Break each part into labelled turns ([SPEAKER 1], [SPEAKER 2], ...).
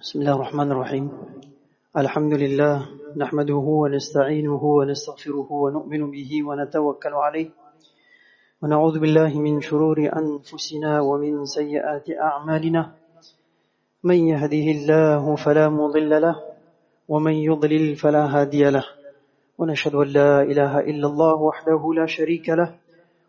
[SPEAKER 1] بسم الله الرحمن الرحيم الحمد لله نحمده ونستعينه ونستغفره ونؤمن به ونتوكل عليه ونعوذ بالله من شرور أنفسنا ومن سيئات أعمالنا من يهده الله فلا مضل له ومن يضلل فلا هادي له ونشهد أن لا إله إلا الله وحده لا شريك له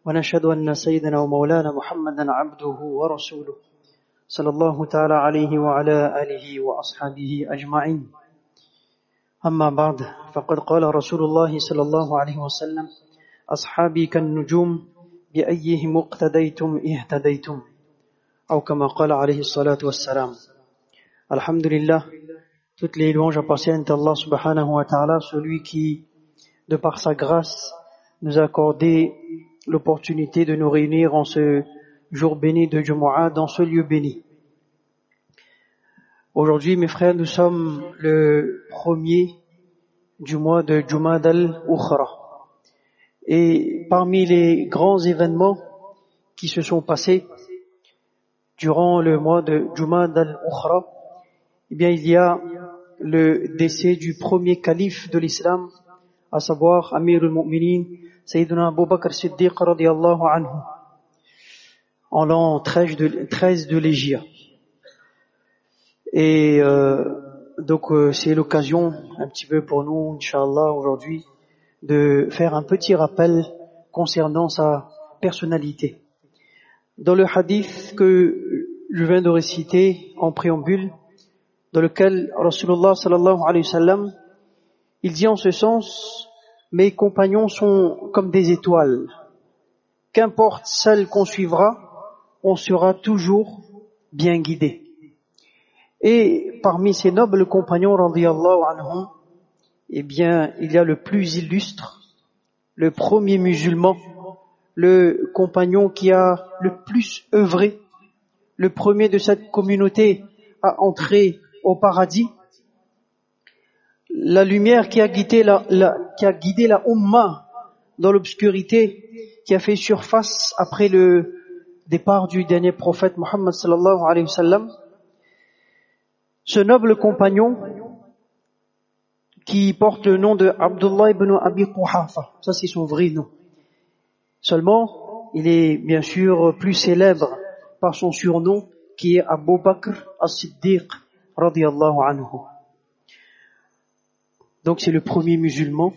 [SPEAKER 1] ونشهد أن سيدنا ومولانا محمدا عبده ورسوله صلى الله تعالى عليه وعلى آله وأصحابه أجمعين أما بعد فقد قال رسول الله صلى الله عليه وسلم أصحابي كالنجوم بأيهم اقتديتم اهتديتم أو كما قال عليه الصلاة والسلام. Alhamdulillah, toutes les louanges appartiennent à Allah subhanahu wa ta'ala, celui qui, de par sa grâce, nous a accordé l'opportunité de nous réunir en ce jour béni de Jumu'ah, dans ce lieu béni. Aujourd'hui, mes frères, nous sommes le premier du mois de Jumad al-Ukhra. Et parmi les grands événements qui se sont passés durant le mois de Jumad al-Ukhra, eh bien, il y a le décès du premier calife de l'islam, à savoir Amir al-Mu'minin, Sayyidina Abu Bakr Siddiq radiyallahu anhu, en l'an 13 de l'Hégire. Et donc c'est l'occasion un petit peu pour nous, Inch'Allah, aujourd'hui, de faire un petit rappel concernant sa personnalité. Dans le hadith que je viens de réciter en préambule, dans lequel Rasulullah sallallahu alayhi wa sallam, il dit en ce sens: mes compagnons sont comme des étoiles. Qu'importe celle qu'on suivra, on sera toujours bien guidé. Et parmi ces nobles compagnons, radiyallahu anhum, eh bien, il y a le plus illustre, le premier musulman, le compagnon qui a le plus œuvré, le premier de cette communauté à entrer au paradis, la lumière qui a guidé la Ummah dans l'obscurité, qui a fait surface après le départ du dernier prophète Muhammad sallallahu alayhi wa sallam. Ce noble compagnon qui porte le nom de Abdullah ibn Abi Quhafa, ça c'est son vrai nom. Seulement, il est bien sûr plus célèbre par son surnom qui est Abu Bakr as-Siddiq radiyallahu anhu. Donc c'est le premier musulman,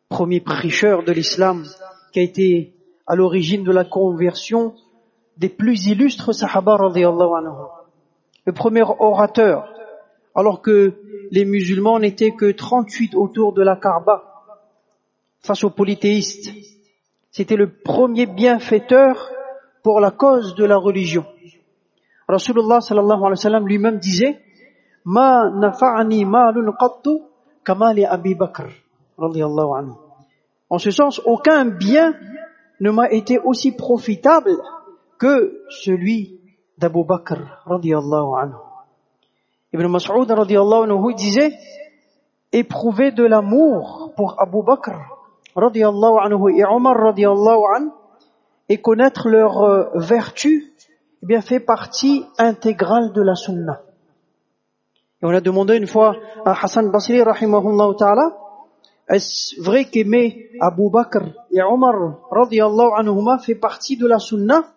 [SPEAKER 1] premier prêcheur de l'islam, qui a été à l'origine de la conversion des plus illustres sahaba radiyallahu anhu. Le premier orateur, alors que les musulmans n'étaient que 38 autour de la Kaaba face aux polythéistes. C'était le premier bienfaiteur pour la cause de la religion. Rasulullah sallallahu alayhi wa sallam lui-même disait: Ma nafa'ani malun qattu kama li Abi Bakr radiyallahu anhu. En ce sens, aucun bien ne m'a été aussi profitable que celui d'Abu Bakr radiyallahu anhu. Ibn Mas'ud radiyallahu anhu disait: éprouver de l'amour pour Abu Bakr radiyallahu anhu et Omar radiyallahu anhu et connaître leurs vertus, eh bien, fait partie intégrale de la sunna. Et on a demandé une fois à Hassan Basri rahimahullah ta'ala: est-ce vrai qu'aimer Abu Bakr et Omar radiyallahu anhuma fait partie de la sunna?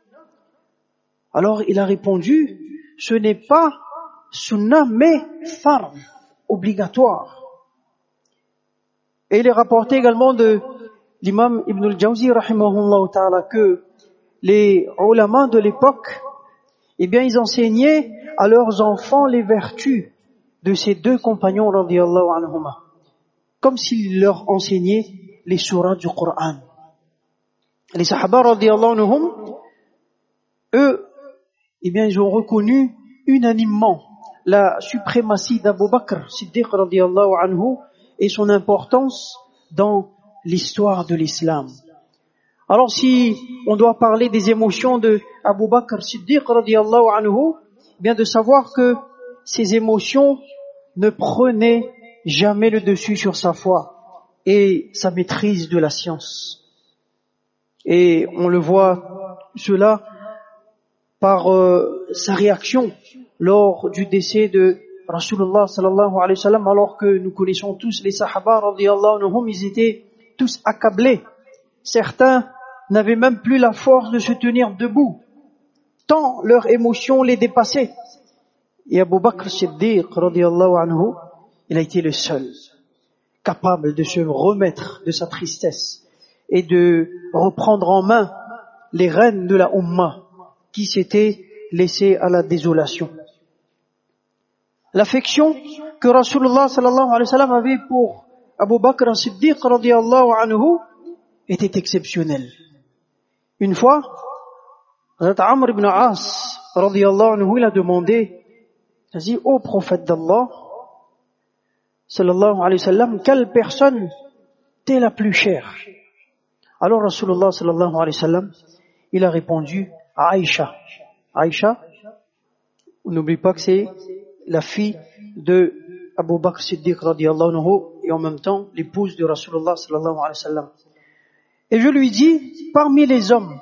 [SPEAKER 1] Alors il a répondu: ce n'est pas sunna mais fard, obligatoire. Et il est rapporté également de l'imam Ibn al-Jawzi rahimahullah ta'ala que les ulama de l'époque, eh bien, ils enseignaient à leurs enfants les vertus de ces deux compagnons radiyallahu anhuma, comme s'ils leur enseignaient les surahs du Coran. Les sahaba radiyallahu anhum, eux, eh bien, ils ont reconnu unanimement la suprématie d'Abu Bakr Siddiq radiyallahu anhu et son importance dans l'histoire de l'islam. Alors si on doit parler des émotions de Abu Bakr Siddiq radiyallahu anhu, eh bien de savoir que ces émotions ne prenaient jamais le dessus sur sa foi et sa maîtrise de la science. Et on le voit cela par sa réaction lors du décès de Rasulullah sallallahu alayhi wa sallam, alors que nous connaissons tous les sahaba radiyallahu anhum, ils étaient tous accablés. Certains n'avaient même plus la force de se tenir debout, tant leurs émotions les dépassaient. Et Abu Bakr Siddiq radiyallahu anhu, il a été le seul capable de se remettre de sa tristesse et de reprendre en main les rênes de la Ummah qui s'étaient laissées à la désolation. L'affection que Rasulullah sallallahu alayhi wa sallam avait pour Abu Bakr Siddiq radiyallahu anhu était exceptionnelle. Une fois, Hazrat Amr ibn As radiyallahu anhu, il a demandé, il a dit, ô prophète d'Allah sallallahu alayhi wa sallam, quelle personne t'est la plus chère? Alors Rasulullah sallallahu alayhi wa sallam, il a répondu à Aïcha. Aïcha, on n'oublie pas que c'est la fille de Abu Bakr Siddiq radiyallahu anhu et en même temps l'épouse de Rasulullah sallallahu alayhi wa sallam. Et je lui dis, parmi les hommes,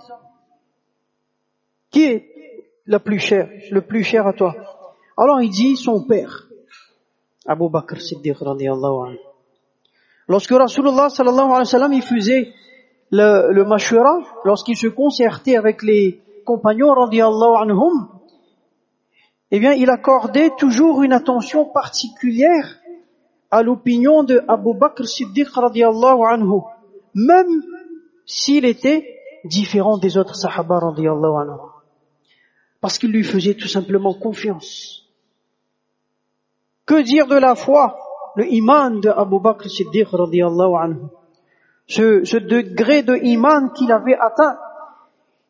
[SPEAKER 1] qui est le plus cher à toi? Alors il dit son père, Abu Bakr Siddiq radiyallahu anhu. Lorsque Rasulullah sallallahu alayhi wa sallam il faisait le mashura, lorsqu'il se concertait avec les compagnons radiyallahu anhum, eh bien il accordait toujours une attention particulière à l'opinion de Abu Bakr Siddiq radiyallahu anhu, même s'il était différent des autres sahaba radiyallahu anhu, parce qu'il lui faisait tout simplement confiance. Que dire de la foi, le iman de Abu Bakr Siddiq radiyallahu anhu, ce degré de iman qu'il avait atteint.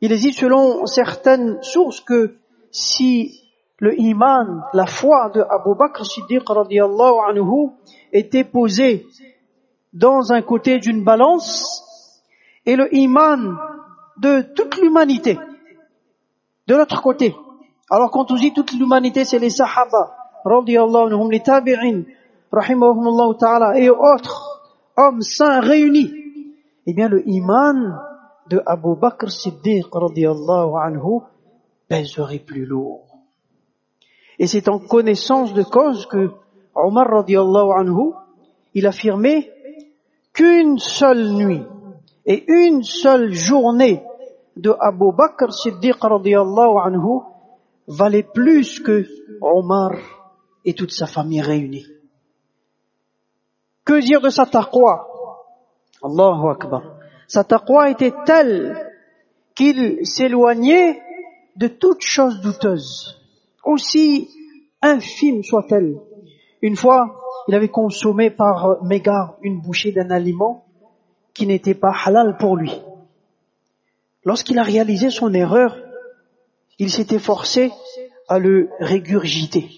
[SPEAKER 1] Il existe selon certaines sources que si le iman, la foi de Abu Bakr Siddiq radiyallahu anhu était posé dans un côté d'une balance et le iman de toute l'humanité de l'autre côté. Alors quand on dit toute l'humanité, c'est les sahaba radiyallahu anhum, les tabi'in rahimahumullah ta'ala et autres hommes saints réunis, eh bien le iman de Abu Bakr Siddiq radiyallahu anhu pèserait plus lourd. Et c'est en connaissance de cause que Omar radiyallahu anhu, il affirmait qu'une seule nuit et une seule journée de Abu Bakr Siddiq radiyallahu anhu valait plus que Omar et toute sa famille réunie. Que dire de sa taqwa? Allahu Akbar. Sa taqwa était telle qu'il s'éloignait de toute chose douteuse, aussi infime soit-elle. Une fois, il avait consommé par mégarde une bouchée d'un aliment qui n'était pas halal pour lui. Lorsqu'il a réalisé son erreur, il s'était forcé à le régurgiter.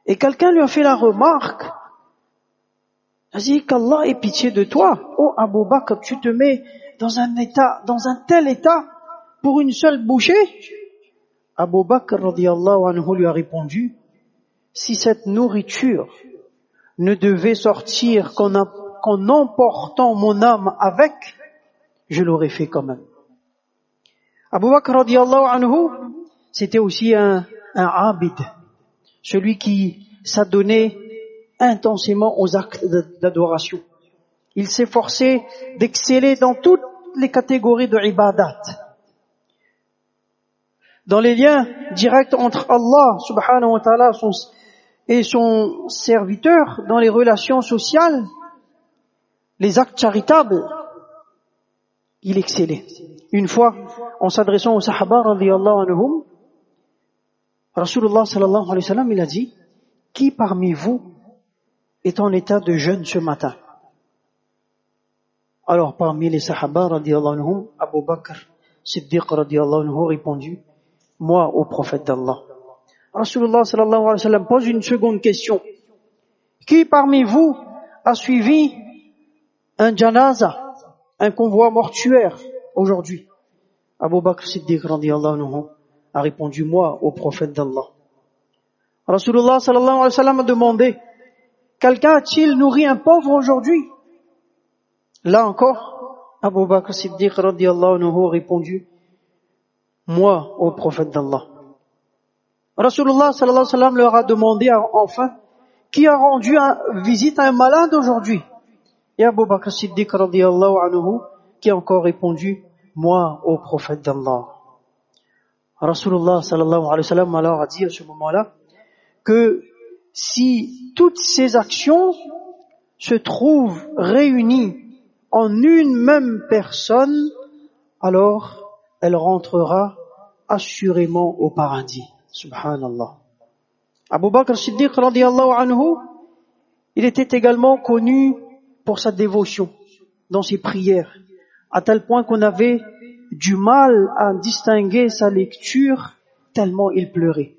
[SPEAKER 1] Et quelqu'un lui a fait la remarque, il a dit qu'Allah ait pitié de toi, ô Abu Bakr, tu te mets dans un tel état pour une seule bouchée. Abu Bakr radiyallahu anhu lui a répondu, si cette nourriture ne devait sortir qu'en emportant mon âme avec, je l'aurais fait quand même. Abu Bakr radiyallahu anhu, c'était aussi un abid, celui qui s'adonnait intensément aux actes d'adoration. Il s'efforçait d'exceller dans toutes les catégories de ibadat. Dans les liens directs entre Allah subhanahu wa ta'ala et son serviteur, dans les relations sociales, les actes charitables, il excellait. Une fois, en s'adressant aux sahaba radiyallahu anhum, Rasulullah sallallahu alayhi wa sallam, il a dit, qui parmi vous est en état de jeûne ce matin? Alors, parmi les sahaba radiyallahu anhum, Abu Bakr Siddiq radiyallahu anhu répondu, moi au prophète d'Allah. Rasulullah sallallahu alayhi wa sallam pose une seconde question. Qui parmi vous a suivi un janaza, un convoi mortuaire aujourd'hui? Abu Bakr Siddiq radiyallahu anhu a répondu, moi au prophète d'Allah. Rasulullah sallallahu alayhi wa sallam a demandé, quelqu'un a-t-il nourri un pauvre aujourd'hui? Là encore, Abu Bakr Siddiq radiyallahu anhu a répondu, moi au prophète d'Allah. Rasulullah sallallahu alayhi wa sallam leur a demandé enfin, qui a rendu visite à un malade aujourd'hui? Et Abu Bakr Siddiq radiyallahu anhu qui a encore répondu, moi au prophète d'Allah. Rasulullah sallallahu alayhi wa sallam alors a dit à ce moment-là que si toutes ces actions se trouvent réunies en une même personne, alors elle rentrera assurément au paradis. Subhanallah. Abu Bakr Siddiq radiyallahu anhu, il était également connu pour sa dévotion dans ses prières, à tel point qu'on avait du mal à distinguer sa lecture tellement il pleurait.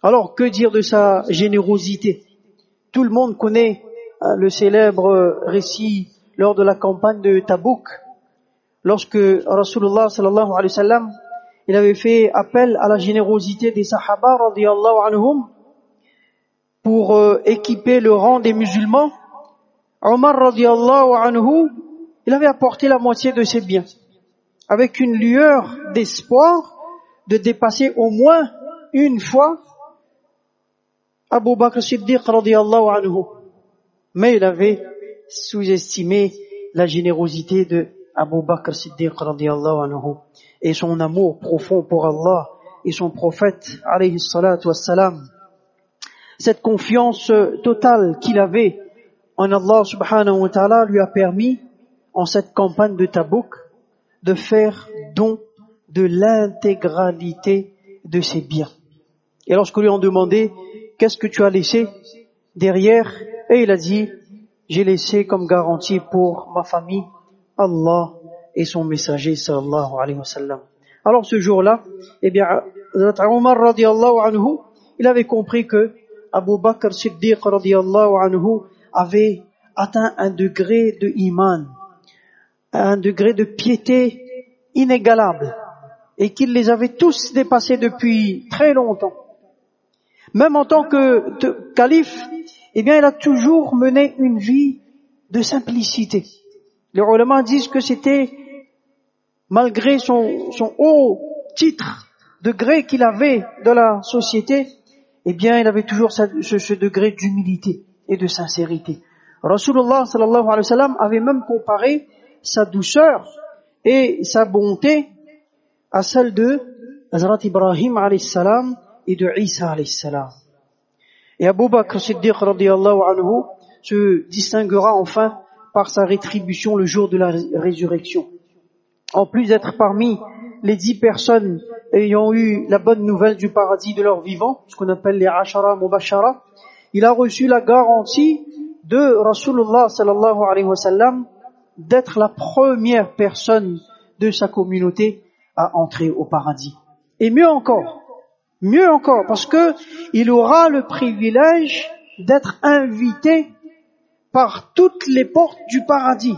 [SPEAKER 1] Alors, que dire de sa générosité? Tout le monde connaît le célèbre récit lors de la campagne de Tabouk, lorsque Rasulullah sallallahu alayhi wa sallam, il avait fait appel à la générosité des Sahaba radiyallahu anhum pour équiper le rang des musulmans. Omar radiyallahu anhu, il avait apporté la moitié de ses biens, avec une lueur d'espoir de dépasser au moins une fois Abu Bakr Siddiq radiyallahu anhu. Mais il avait sous-estimé la générosité de Abu Bakr Siddiq radiyallahu anhu et son amour profond pour Allah et son prophète alayhi salatu wassalam. Cette confiance totale qu'il avait en Allah subhanahu wa ta'ala lui a permis, en cette campagne de Tabouk, de faire don de l'intégralité de ses biens. Et lorsque lui ont demandé, qu'est-ce que tu as laissé derrière? Et il a dit, j'ai laissé comme garantie pour ma famille Allah et son messager sallallahu alayhi wa sallam. Alors ce jour-là, eh bien, Omar radiyallahu anhu, il avait compris que Abu Bakr Siddiq radiyallahu anhu avait atteint un degré de iman, un degré de piété inégalable, et qu'il les avait tous dépassés depuis très longtemps. Même en tant que calife, eh bien, il a toujours mené une vie de simplicité. Les ulama disent que c'était, malgré son haut titre, degré qu'il avait dans la société, eh bien, il avait toujours ce degré d'humilité et de sincérité. Rasulullah sallallahu alayhi wa sallam avait même comparé sa douceur et sa bonté à celle de Hazrat Ibrahim alayhi salam et de Isa alayhi salam. Et Abu Bakr Siddiq radiyallahu anhu se distinguera enfin par sa rétribution le jour de la résurrection. En plus d'être parmi les 10 personnes ayant eu la bonne nouvelle du paradis de leur vivant, ce qu'on appelle les Ashara Mubashara, il a reçu la garantie de Rasulullah sallallahu alayhi wa sallam d'être la première personne de sa communauté à entrer au paradis. Et mieux encore, parce que il aura le privilège d'être invité par toutes les portes du paradis,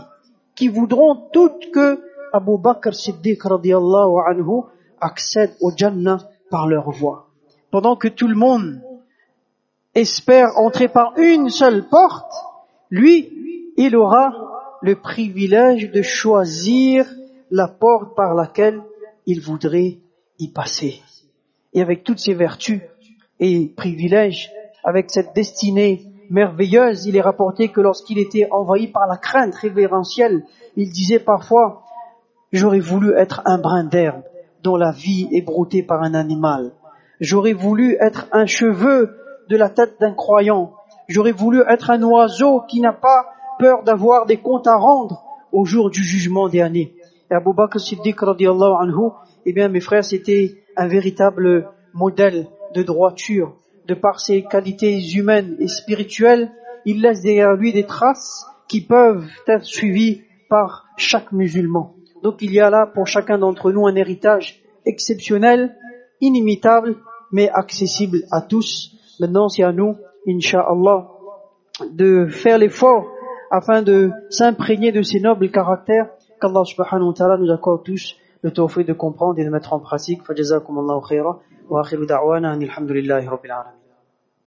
[SPEAKER 1] qui voudront toutes que Abu Bakr Siddiq radiyallahu anhu accède au Jannah par leur voie. Pendant que tout le monde espère entrer par une seule porte, lui, il aura le privilège de choisir la porte par laquelle il voudrait y passer. Et avec toutes ses vertus et privilèges, avec cette destinée merveilleuse, il est rapporté que lorsqu'il était envahi par la crainte révérentielle, il disait parfois, j'aurais voulu être un brin d'herbe dont la vie est broutée par un animal. J'aurais voulu être un cheveu de la tête d'un croyant. J'aurais voulu être un oiseau qui n'a pas peur d'avoir des comptes à rendre au jour du jugement dernier. Et Abu Bakr Siddiq radiyallahu anhu, eh bien mes frères, c'était un véritable modèle de droiture. De par ses qualités humaines et spirituelles, il laisse derrière lui des traces qui peuvent être suivies par chaque musulman. Donc il y a là pour chacun d'entre nous un héritage exceptionnel, inimitable, mais accessible à tous. Maintenant, c'est à nous, Inch'Allah, de faire l'effort afin de s'imprégner de ces nobles caractères qu'Allah subhanahu wa ta'ala nous accorde tous le tawfiq de comprendre et de mettre en pratique. Fajazakumullahu khayran wa akhiru da'wana alhamdulillahi rabbil alamin.